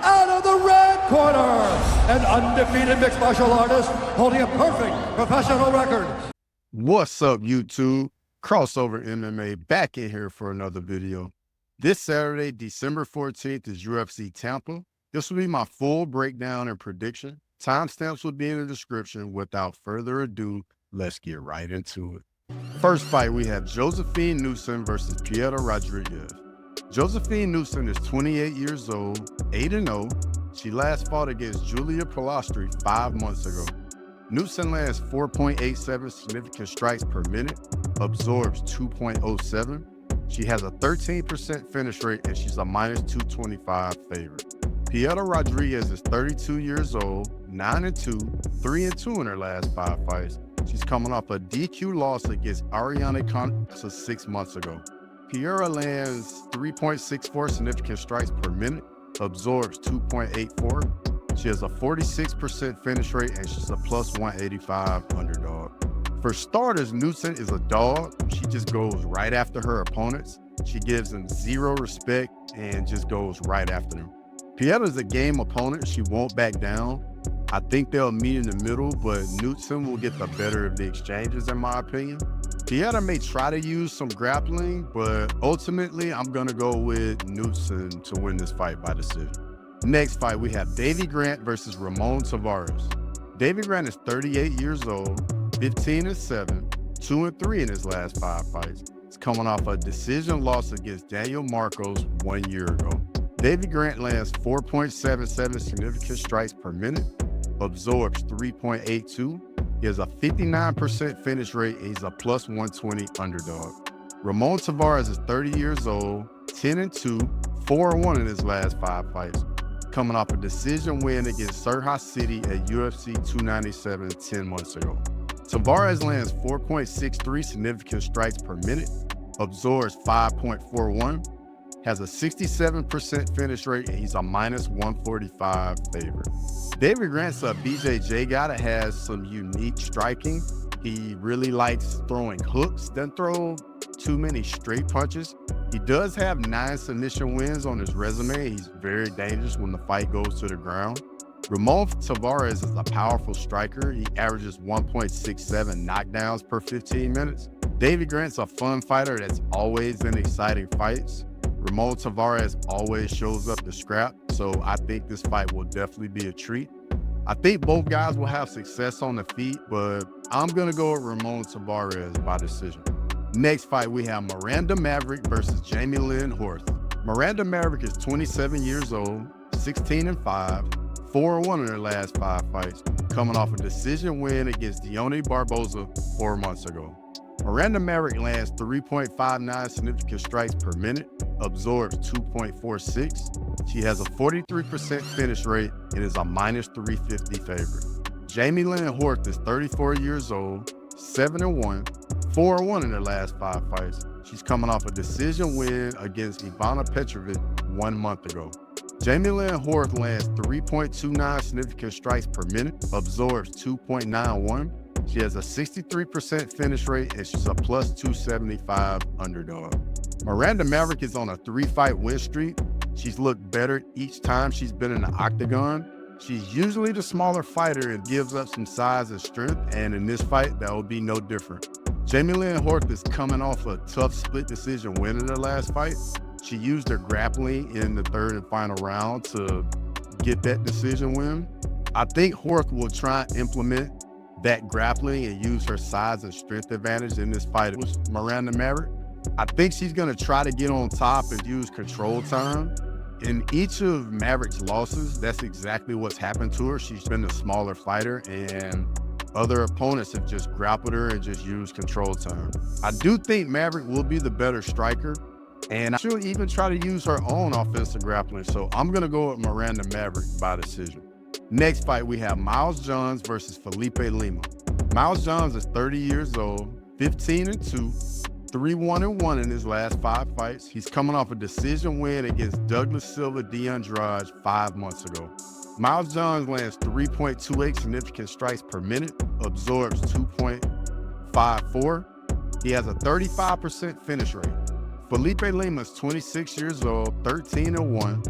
out of the red corner, an undefeated mixed martial artist holding a perfect professional record. What's up, YouTube? Crossover MMA back in here for another video. This Saturday, December 14th, is UFC Tampa. This will be my full breakdown and prediction. Timestamps will be in the description. Without further ado, let's get right into it. First fight, we have Josefine Knutsson versus Piera Rodriguez. Josefine Knutsson is 28 years old, 8-0. She last fought against Julia Pilastri 5 months ago. Knutsson lands 4.87 significant strikes per minute, absorbs 2.07. She has a 13% finish rate, and she's a -225 favorite. Piera Rodriguez is 32 years old, 9-2, 3-2 in her last 5 fights. She's coming off a DQ loss against Ariane Consa 6 months ago. Piera lands 3.64 significant strikes per minute, absorbs 2.84. She has a 46% finish rate, and she's a +185 underdog. For starters, Knutsson is a dog. She just goes right after her opponents. She gives them zero respect and just goes right after them. Piera's a game opponent. She won't back down. I think they'll meet in the middle, but Knutsson will get the better of the exchanges, in my opinion. Piera may try to use some grappling, but ultimately, I'm going to go with Knutsson to win this fight by decision. Next fight, we have Davey Grant versus Ramon Taveras. Davey Grant is 38 years old, 15-7, 2-3 in his last 5 fights. He's coming off a decision loss against Daniel Marcos 1 year ago. Davey Grant lands 4.77 significant strikes per minute, absorbs 3.82. He has a 59% finish rate, and he's a +120 underdog. Ramon Taveras is 30 years old, 10-2, 4-1 in his last 5 fights, coming off a decision win against Surha City at UFC 297 10 months ago. Taveras lands 4.63 significant strikes per minute, absorbs 5.41, has a 67% finish rate, and he's a -145 favorite. Davey Grant's a BJJ guy that has some unique striking. He really likes throwing hooks, doesn't throw too many straight punches. He does have 9 submission wins on his resume. He's very dangerous when the fight goes to the ground. Ramon Taveras is a powerful striker. He averages 1.67 knockdowns per 15 minutes. Davey Grant's a fun fighter that's always in exciting fights. Ramon Taveras always shows up to scrap, so I think this fight will definitely be a treat. I think both guys will have success on the feet, but I'm going to go with Ramon Taveras by decision. Next fight, we have Miranda Maverick versus Jamey-Lyn Horth. Miranda Maverick is 27 years old, 16-5, 4-1 in her last 5 fights, coming off a decision win against Dione Barboza 4 months ago. Miranda Maverick lands 3.59 significant strikes per minute, absorbs 2.46. She has a 43% finish rate and is a -350 favorite. Jamey-Lyn Horth is 34 years old, 7-1, 4-1 in her last 5 fights. She's coming off a decision win against Ivana Petrovic 1 month ago. Jamey-Lyn Horth lands 3.29 significant strikes per minute, absorbs 2.91. She has a 63% finish rate, and she's a +275 underdog. Miranda Maverick is on a 3-fight win streak. She's looked better each time she's been in the octagon. She's usually the smaller fighter and gives up some size and strength, and in this fight, that will be no different. Jamey-Lyn Horth is coming off a tough split decision win in her last fight. She used her grappling in the 3rd and final round to get that decision win. I think Horth will try and implement that grappling and use her size and strength advantage in this fight with Miranda Maverick. I think she's going to try to get on top and use control time. In each of Maverick's losses, that's exactly what's happened to her. She's been a smaller fighter, and other opponents have just grappled her and just used control time. I do think Maverick will be the better striker, and she'll even try to use her own offensive grappling. So I'm going to go with Miranda Maverick by decision. Next fight, we have Miles Johns versus Felipe Lima. Miles Johns is 30 years old, 15-2, 3-1-1 in his last 5 fights. He's coming off a decision win against Douglas Silva de Andrade 5 months ago. Miles Johns lands 3.28 significant strikes per minute, absorbs 2.54. He has a 35% finish rate. Felipe Lima is 26 years old, 13-1,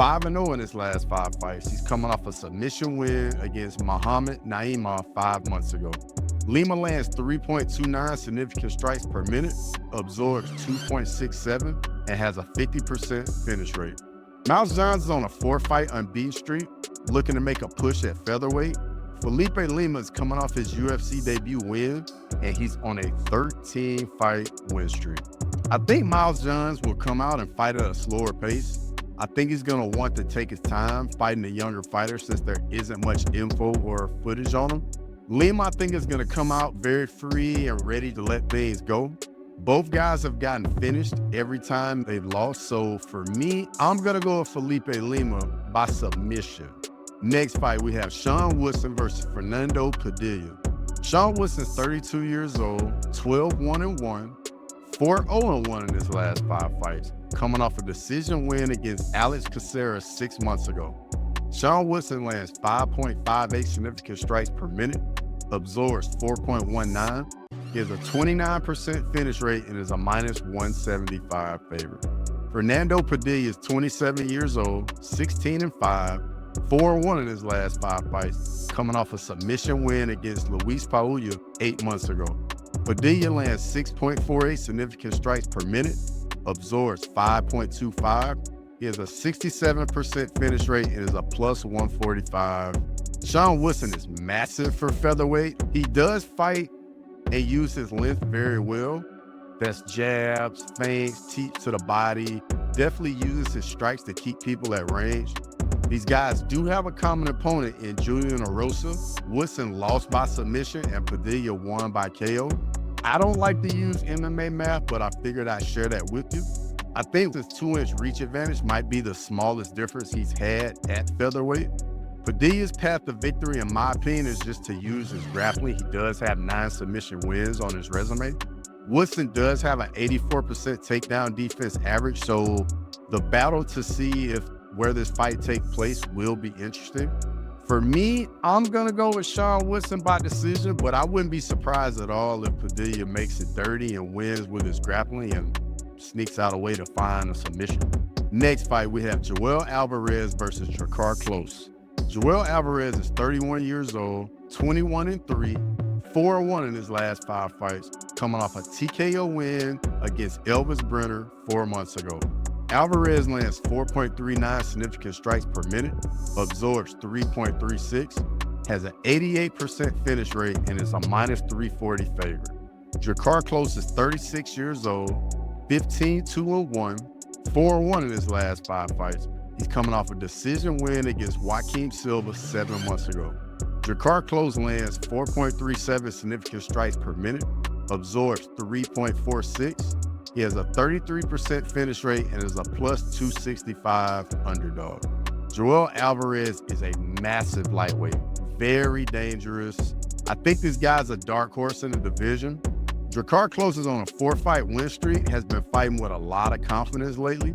5-0 in his last 5 fights. He's coming off a submission win against Muhammad Naimov 5 months ago. Lima lands 3.29 significant strikes per minute, absorbs 2.67, and has a 50% finish rate. Mouse Johnson is on a 4-fight unbeaten streak, looking to make a push at featherweight. Felipe Lima is coming off his UFC debut win, and he's on a 13-fight win streak. I think Miles Johnson will come out and fight at a slower pace. I think he's going to want to take his time fighting the younger fighter since there isn't much info or footage on him. Lima, I think, is going to come out very free and ready to let things go. Both guys have gotten finished every time they've lost, so for me, I'm going to go with Felipe Lima by submission. Next fight, we have Sean Woodson versus Fernando Padilla. Sean Woodson's 32 years old, 12-1-1, 4-0-1 in his last 5 fights, coming off a decision win against Alex Caceres 6 months ago. Sean Woodson lands 5.58 significant strikes per minute, absorbs 4.19, he has a 29% finish rate, and is a -175 favorite. Fernando Padilla is 27 years old, 16-5, 4-1 in his last 5 fights, coming off a submission win against Luis Paulia 8 months ago. Padilla lands 6.48 significant strikes per minute, absorbs 5.25. He has a 67% finish rate and is a +145. Sean Woodson is massive for featherweight. He does fight and use his length very well. That's jabs, feints, teeps to the body. Definitely uses his strikes to keep people at range. These guys do have a common opponent in Julian Erosa. Woodson lost by submission and Padilla won by KO. I don't like to use MMA math, but I figured I'd share that with you. I think this 2-inch reach advantage might be the smallest difference he's had at featherweight. Padilla's path to victory, in my opinion, is just to use his grappling. He does have 9 submission wins on his resume. Woodson does have an 84% takedown defense average, so the battle to see where this fight takes place will be interesting. For me, I'm going to go with Sean Woodson by decision, but I wouldn't be surprised at all if Padilla makes it dirty and wins with his grappling and sneaks out a way to find a submission. Next fight, we have Joel Alvarez versus Drakkar Klose. Joel Alvarez is 31 years old, 21-3, 4-1 in his last 5 fights, coming off a TKO win against Elvis Brenner 4 months ago. Alvarez lands 4.39 significant strikes per minute, absorbs 3.36, has an 88% finish rate, and is a -340 favorite. Drakkar Klose is 36 years old, 15-2-1, 4-1 in his last 5 fights. He's coming off a decision win against Joaquin Silva 7 months ago. Drakkar Klose lands 4.37 significant strikes per minute, absorbs 3.46. He has a 33% finish rate and is a +265 underdog. Joel Alvarez is a massive lightweight, very dangerous. I think this guy's a dark horse in the division. Drakkar Klose is on a 4-fight win streak, has been fighting with a lot of confidence lately.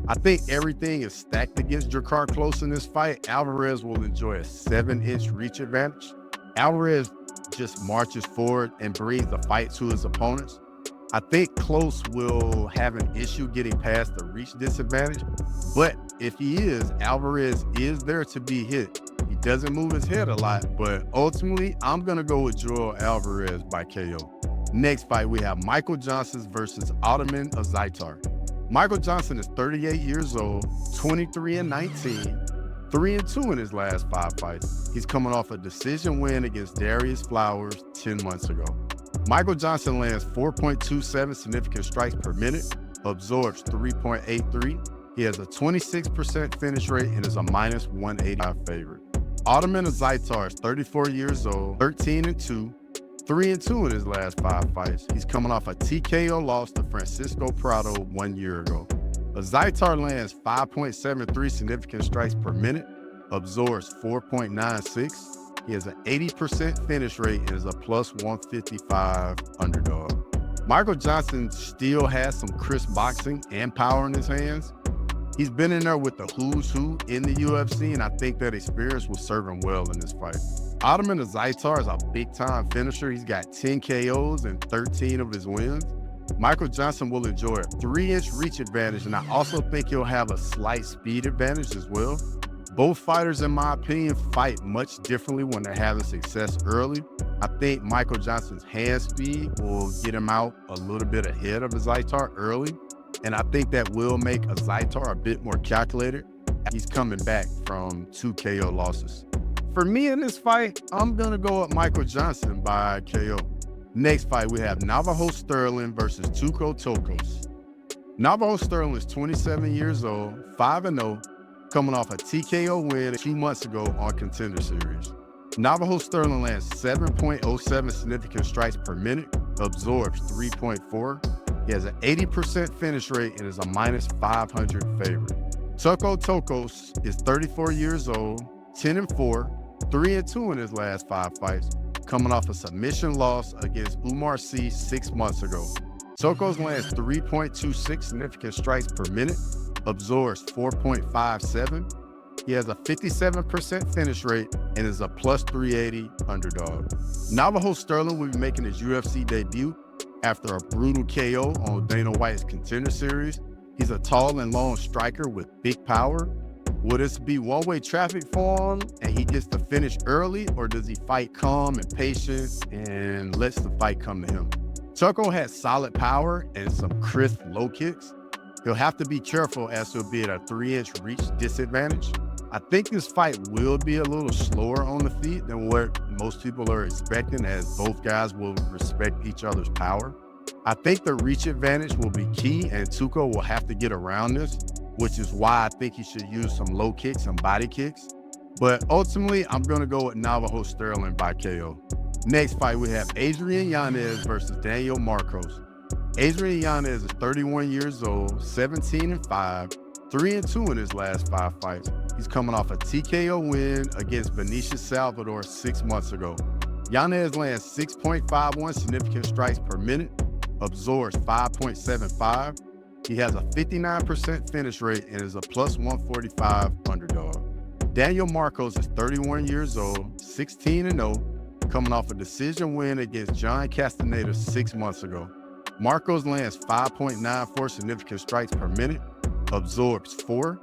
I think everything is stacked against Drakkar Klose in this fight. Alvarez will enjoy a 7-inch reach advantage. Alvarez just marches forward and brings the fight to his opponents. I think Klose will have an issue getting past the reach disadvantage, but if he is, Alvarez is there to be hit. He doesn't move his head a lot, but ultimately, I'm going to go with Joel Alvarez by KO. Next fight, we have Michael Johnson versus Ottoman Azaitar. Michael Johnson is 38 years old, 23-19, 3-2 in his last 5 fights. He's coming off a decision win against Darius Flowers 10 months ago. Michael Johnson lands 4.27 significant strikes per minute, absorbs 3.83. He has a 26% finish rate and is a -185 favorite. Ottoman Azaitar is 34 years old, 13-2, 3-2 in his last 5 fights. He's coming off a TKO loss to Francisco Prado 1 year ago. Azaitar lands 5.73 significant strikes per minute, absorbs 4.96. He has an 80% finish rate and is a +155 underdog. Michael Johnson still has some crisp boxing and power in his hands. He's been in there with the who's who in the UFC, and I think that experience will serve him well in this fight. Ottoman Azaitar is a big-time finisher. He's got 10 KOs and 13 of his wins. Michael Johnson will enjoy a 3-inch reach advantage, and I also think he'll have a slight speed advantage as well. Both fighters, in my opinion, fight much differently when they're having success early. I think Michael Johnson's hand speed will get him out a little bit ahead of Azaitar early, and I think that will make Azaitar a bit more calculated. He's coming back from 2 KO losses. For me in this fight, I'm going to go with Michael Johnson by KO. Next fight, we have Navajo Stirling versus Tuco Tokkos. Navajo Stirling is 27 years old, 5-0, coming off a TKO win 2 months ago on Contender Series. Navajo Stirling lands 7.07 significant strikes per minute, absorbs 3.4. He has an 80% finish rate and is a minus 500 favorite. Tuco Tokkos is 34 years old, 10-4, 3-2 in his last 5 fights, coming off a submission loss against Umar C 6 months ago. Tokkos lands 3.26 significant strikes per minute, absorbs 4.57. He has a 57% finish rate and is a plus 380 underdog. Navajo Stirling will be making his UFC debut after a brutal KO on Dana White's Contender Series. He's a tall and long striker with big power. Will this be one-way traffic for him and he gets to finish early, or does he fight calm and patient and lets the fight come to him? Tuco has solid power and some crisp low kicks. He'll have to be careful as he'll be at a 3-inch reach disadvantage. I think this fight will be a little slower on the feet than what most people are expecting, as both guys will respect each other's power. I think the reach advantage will be key, and Tuco will have to get around this, which is why I think he should use some low kicks and body kicks. But ultimately, I'm going to go with Navajo Stirling by KO. Next fight, we have Adrian Yanez versus Daniel Marcos. Adrian Yanez is 31 years old, 17-5, 3-2 in his last 5 fights. He's coming off a TKO win against Benicio Salvador 6 months ago. Yanez lands 6.51 significant strikes per minute, absorbs 5.75. He has a 59% finish rate and is a plus 145 underdog. Daniel Marcos is 31 years old, 16-0, coming off a decision win against John Castaneda 6 months ago. Marcos lands 5.94 significant strikes per minute, absorbs 4.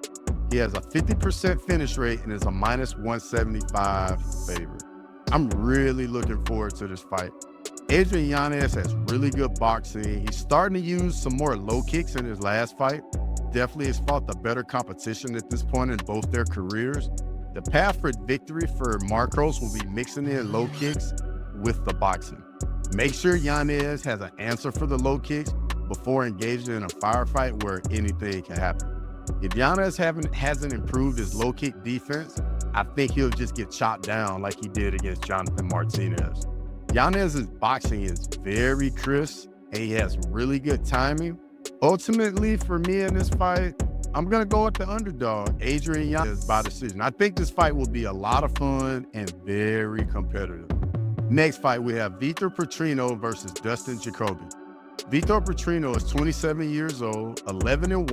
He has a 50% finish rate and is a minus 175 favorite. I'm really looking forward to this fight. Adrian Yanez has really good boxing. He's starting to use some more low kicks in his last fight. Definitely has fought the better competition at this point in both their careers. The path for victory for Marcos will be mixing in low kicks with the boxing. Make sure Yanez has an answer for the low kicks before engaging in a firefight where anything can happen. If Yanez hasn't improved his low kick defense, I think he'll just get chopped down like he did against Jonathan Martinez. Yanez's boxing is very crisp and he has really good timing. Ultimately, for me in this fight, I'm going to go with the underdog, Adrian Yanez, by decision. I think this fight will be a lot of fun and very competitive. Next fight, we have Vitor Petrino versus Dustin Jacoby. Vitor Petrino is 27 years old, 11-1,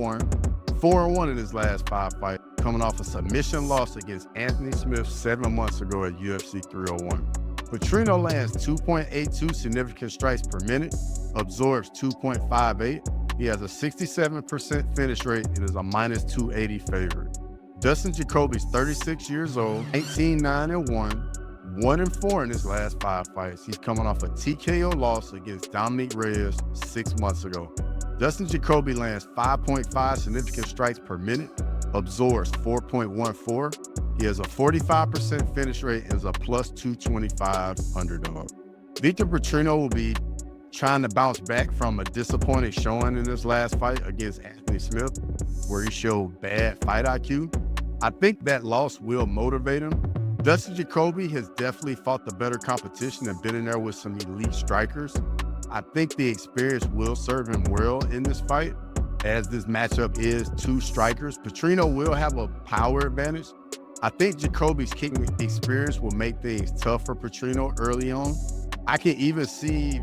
4-1 in his last 5 fights, coming off a submission loss against Anthony Smith 7 months ago at UFC 301. Petrino lands 2.82 significant strikes per minute, absorbs 2.58. He has a 67% finish rate and is a minus 280 favorite. Dustin Jacoby is 36 years old, 18-9-1, 1-4 in his last 5 fights. He's coming off a TKO loss against Dominic Reyes 6 months ago. Dustin Jacoby lands 5.5 significant strikes per minute, absorbs 4.14. He has a 45% finish rate and is a plus 225 underdog. Vitor Petrino will be trying to bounce back from a disappointing showing in his last fight against Anthony Smith, where he showed bad fight IQ. I think that loss will motivate him. Dustin Jacoby has definitely fought the better competition and been in there with some elite strikers. I think the experience will serve him well in this fight, as this matchup is 2 strikers. Petrino will have a power advantage. I think Jacoby's kicking experience will make things tough for Petrino early on. I can even see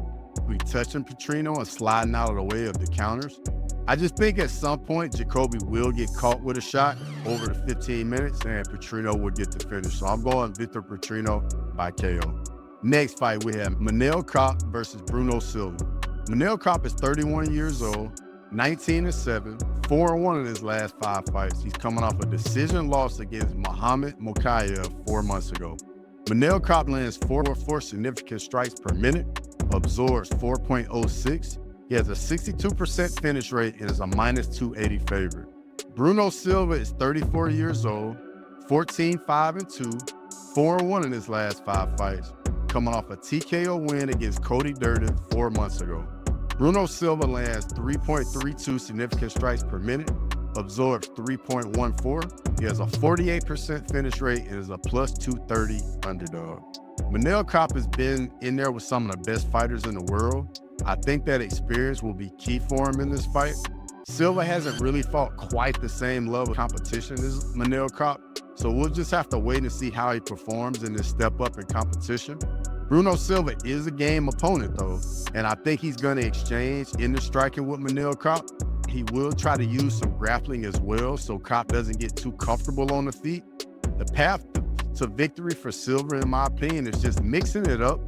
we touching Petrino and sliding out of the way of the counters. I just think at some point, Jacoby will get caught with a shot over the 15 minutes and Petrino will get the finish. So I'm going Vitor Petrino by KO. Next fight, we have Manel Kape versus Bruno Silva. Manel Kopp is 31 years old, 19-7, 4-1 in his last 5 fights. He's coming off a decision loss against Muhammad Mokaev 4 months ago. Manel Kopp lands 4.4 significant strikes per minute, absorbs 4.06. He has a 62% finish rate and is a -280 favorite. Bruno Silva is 34 years old, 14-5-2, 4-1 in his last 5 fights, coming off a TKO win against Cody Durden 4 months ago. Bruno Silva lands 3.32 significant strikes per minute, absorbs 3.14. He has a 48% finish rate and is a +230 underdog. Manel Kopp has been in there with some of the best fighters in the world. I think that experience will be key for him in this fight. Silva hasn't really fought quite the same level of competition as Manel Kopp, so we'll just have to wait and see how he performs in this step up in competition. Bruno Silva is a game opponent though, and I think he's going to exchange in the striking with Manel Kopp. He will try to use some grappling as well so Kopp doesn't get too comfortable on the feet. The path to victory for Silva, in my opinion, is just mixing it up,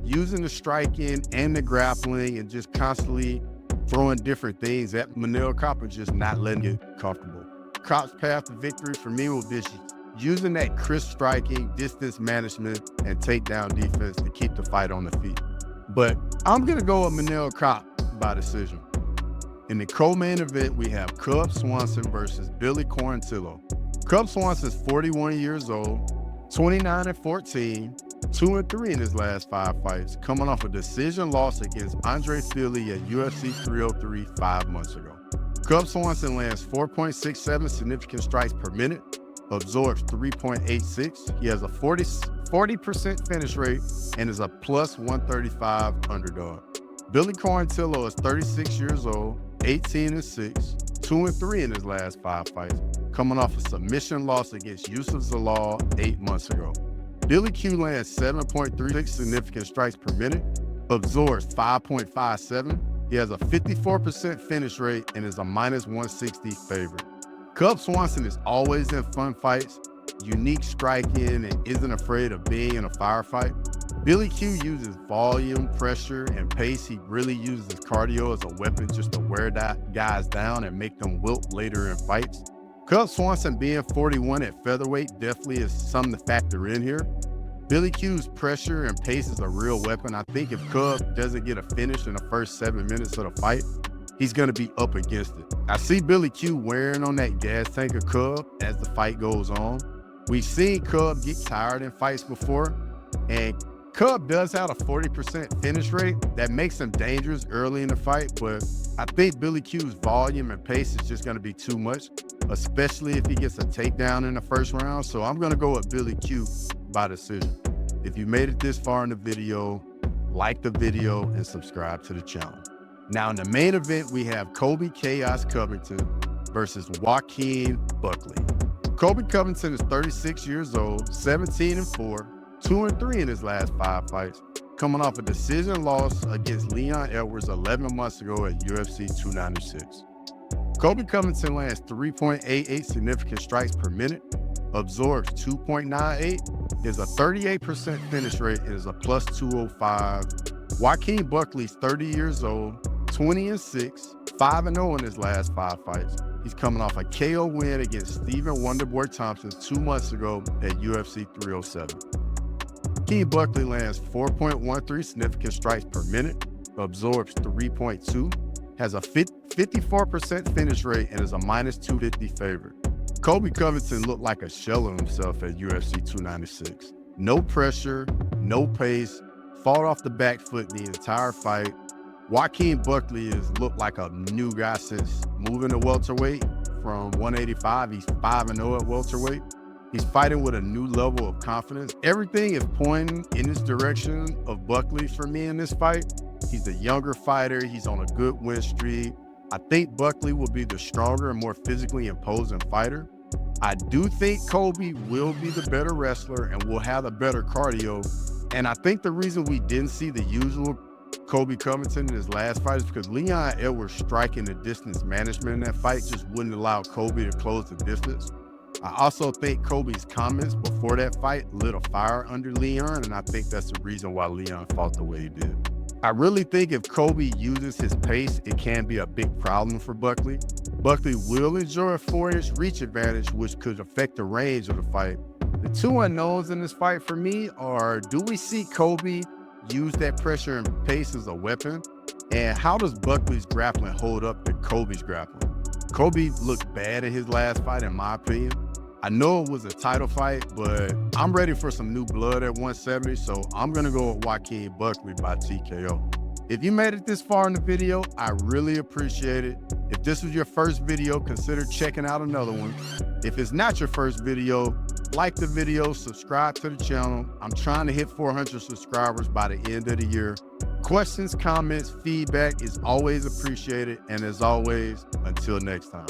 using the striking and the grappling and just constantly throwing different things at Manel Kopp and just not letting it get comfortable. Kopp's path to victory for me will be using that crisp striking, distance management, and takedown defense to keep the fight on the feet. But I'm going to go with Manel Kopp by decision. In the co-main event, we have Cub Swanson versus Billy Quarantillo. Cub Swanson is 41 years old, 29-14, 2-3 in his last 5 fights, coming off a decision loss against Andre Fili at UFC 303 5 months ago. Cub Swanson lands 4.67 significant strikes per minute, absorbs 3.86. He has a 40% finish rate and is a +135 underdog. Billy Quarantillo is 36 years old, 18-6, 2-3 in his last 5 fights, coming off a submission loss against Yusuf Zalal 8 months ago. Billy Q lands 7.36 significant strikes per minute, absorbs 5.57. He has a 54% finish rate and is a -160 favorite. Cub Swanson is always in fun fights, unique striking, and isn't afraid of being in a firefight. Billy Q uses volume, pressure, and pace. He really uses his cardio as a weapon just to wear guys down and make them wilt later in fights. Cub Swanson being 41 at featherweight definitely is something to factor in here. Billy Q's pressure and pace is a real weapon. I think if Cub doesn't get a finish in the first 7 minutes of the fight, he's going to be up against it. I see Billy Q wearing on that gas tank of Cub as the fight goes on. We've seen Cub get tired in fights before, and Cub does have a 40% finish rate. That makes him dangerous early in the fight, but I think Billy Q's volume and pace is just going to be too much, especially if he gets a takedown in the first round. So I'm going to go with Billy Q by decision. If you made it this far in the video, like the video and subscribe to the channel. Now in the main event, we have Colby Chaos Covington versus Joaquin Buckley. Colby Covington is 36 years old, 17-4, 2-3 in his last 5 fights, coming off a decision loss against Leon Edwards 11 months ago at UFC 296. Colby Covington lands 3.88 significant strikes per minute, absorbs 2.98, is a 38% finish rate, and is a +205. Joaquin Buckley is 30 years old, 20-6, 5-0 in his last 5 fights. He's coming off a KO win against Stephen Wonderboy Thompson 2 months ago at UFC 307. Joaquin Buckley lands 4.13 significant strikes per minute, absorbs 3.2, has a 54% finish rate, and is a -250 favorite. Colby Covington looked like a shell of himself at UFC 296. No pressure, no pace, fought off the back foot the entire fight. Joaquin Buckley has looked like a new guy since moving to welterweight from 185. He's 5-0 at welterweight. He's fighting with a new level of confidence. Everything is pointing in this direction of Buckley for me in this fight. He's a younger fighter. He's on a good win streak. I think Buckley will be the stronger and more physically imposing fighter. I do think Colby will be the better wrestler and will have a better cardio. And I think the reason we didn't see the usual Colby Covington in his last fight is because Leon Edwards striking the distance management in that fight just wouldn't allow Colby to close the distance. I also think Colby's comments before that fight lit a fire under Leon, and I think that's the reason why Leon fought the way he did. I really think if Colby uses his pace, it can be a big problem for Buckley. Buckley will enjoy a 4-inch reach advantage, which could affect the range of the fight. The two unknowns in this fight for me are, do we see Colby use that pressure and pace as a weapon? And how does Buckley's grappling hold up to Colby's grappling? Colby looked bad in his last fight, in my opinion. I know it was a title fight, but I'm ready for some new blood at 170, so I'm gonna go with Joaquin Buckley by TKO. If you made it this far in the video, I really appreciate it. If this was your first video, consider checking out another one. If it's not your first video, like the video, subscribe to the channel. I'm trying to hit 400 subscribers by the end of the year. Questions, comments, feedback is always appreciated. And as always, until next time.